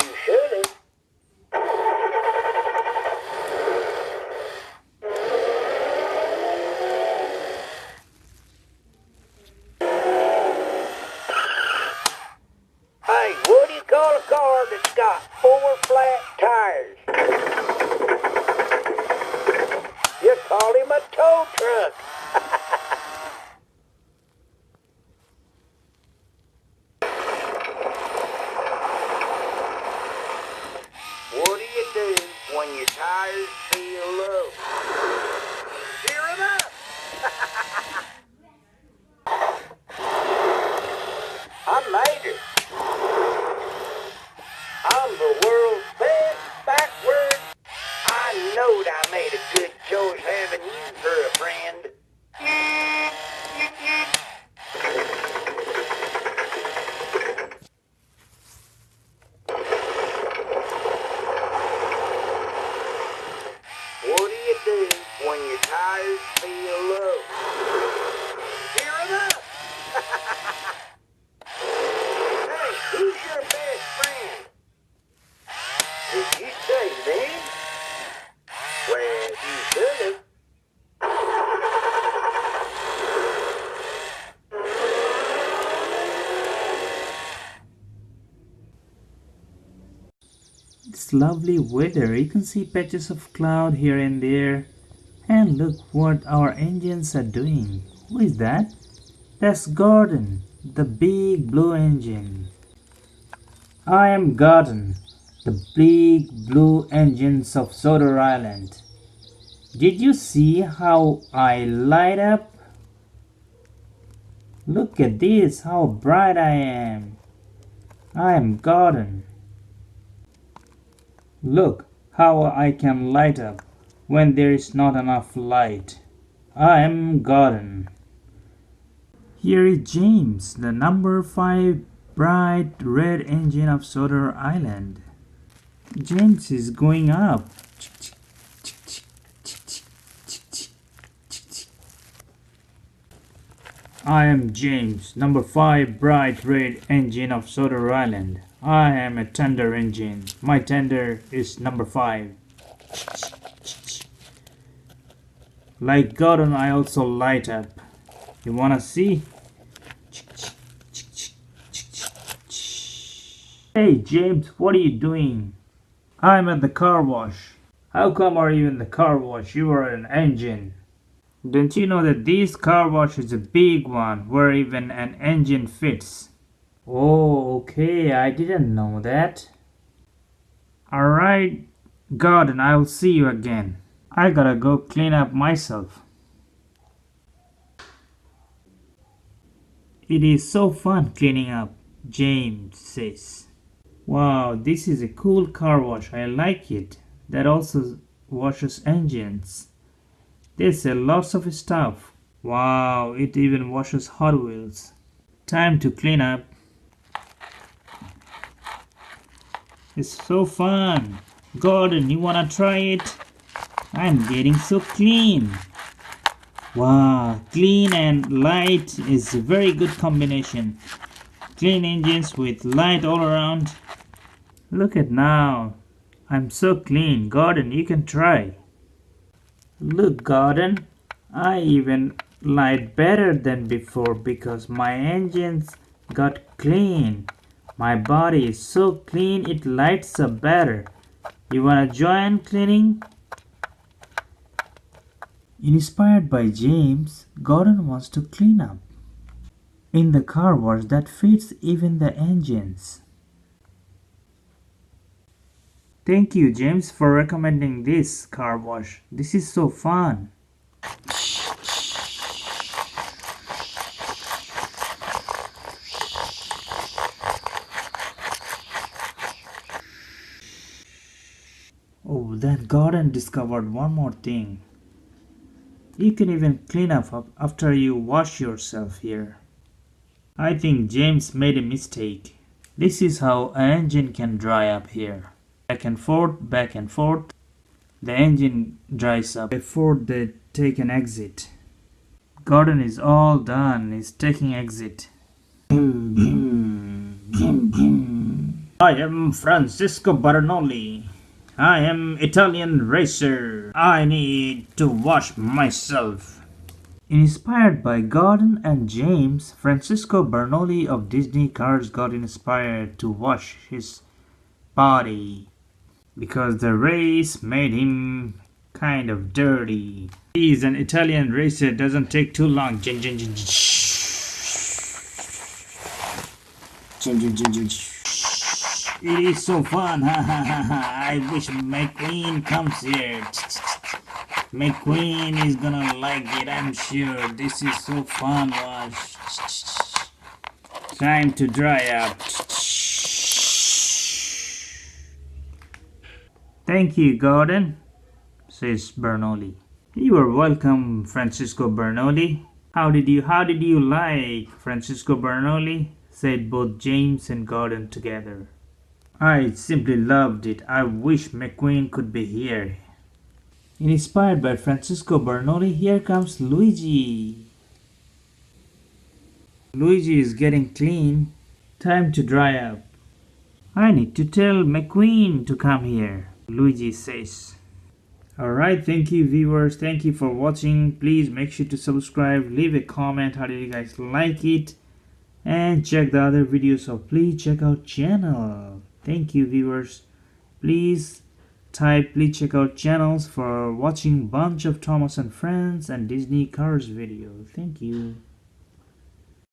you shouldn't. Hey, what do you call a car that's got 4 flat tires? You call him a tow truck. What do you do when your tires feel low? Cheer 'em up. I made it. I'm the world's best backward. I knowed I made a good choice having you for a friend. What do you do when your tires feel low? Cheer 'em up. Hey, who's your best friend? Did you say me? Well, you should've. It's lovely weather. You can see patches of cloud here and there. And look what our engines are doing. Who is that? That's Gordon, the big blue engine. I am Gordon, the big blue engines of Sodor Island. Did you see how I light up? Look at this, how bright I am. I am Gordon. Look how I can light up when there is not enough light. I am Gordon. Here is James, the number 5 bright red engine of Sodor Island. James is going up. I am James, number 5 bright red engine of Sodor Island. I am a tender engine. My tender is number 5. Like Gordon, I also light up. You wanna see? Hey James, what are you doing? I'm at the car wash. How come are you in the car wash? You are an engine. Don't you know that this car wash is a big one where even an engine fits? Oh, okay, I didn't know that. Alright, Gordon, I'll see you again. I gotta go clean up myself. It is so fun cleaning up, James says. Wow, this is a cool car wash. I like it. That also washes engines. They sell lots of stuff. Wow, it even washes Hot Wheels. Time to clean up. It's so fun. Gordon, you wanna try it? I'm getting so clean. Wow, clean and light is a very good combination. Clean engines with light all around. Look at now. I'm so clean. Gordon, you can try. Look, Gordon. I even light better than before because my engines got clean. My body is so clean it lights up better. You wanna join cleaning? Inspired by James, Gordon wants to clean up in the car wash that fits even the engines. Thank you, James, for recommending this car wash. This is so fun. Oh, then Gordon discovered one more thing. You can even clean up after you wash yourself here. I think James made a mistake. This is how an engine can dry up here. Back and forth, back and forth. The engine dries up before they take an exit. Gordon is all done. He's taking exit. I am Francisco Bernoulli. I am Italian racer. I need to wash myself. Inspired by Gordon and James, Francisco Bernoulli of Disney Cars got inspired to wash his body because the race made him kind of dirty. He's an Italian racer, doesn't take too long. It is so fun. I wish McQueen comes here. McQueen is gonna like it, I'm sure. This is so fun. Wash. Time to dry up. Thank you, Gordon, says Bernoulli. You are welcome, Francisco Bernoulli. How did you like Francisco Bernoulli? Said both James and Gordon together. I simply loved it. I wish McQueen could be here. Inspired by Francisco Bernoulli, here comes Luigi. Luigi is getting clean. Time to dry up. I need to tell McQueen to come here, Luigi says. Alright, thank you viewers. Thank you for watching. Please make sure to subscribe. Leave a comment. How did you guys like it? And check the other videos. So please check out channel. Thank you viewers. Please check out channels for watching bunch of Thomas and Friends and Disney Cars video. Thank you.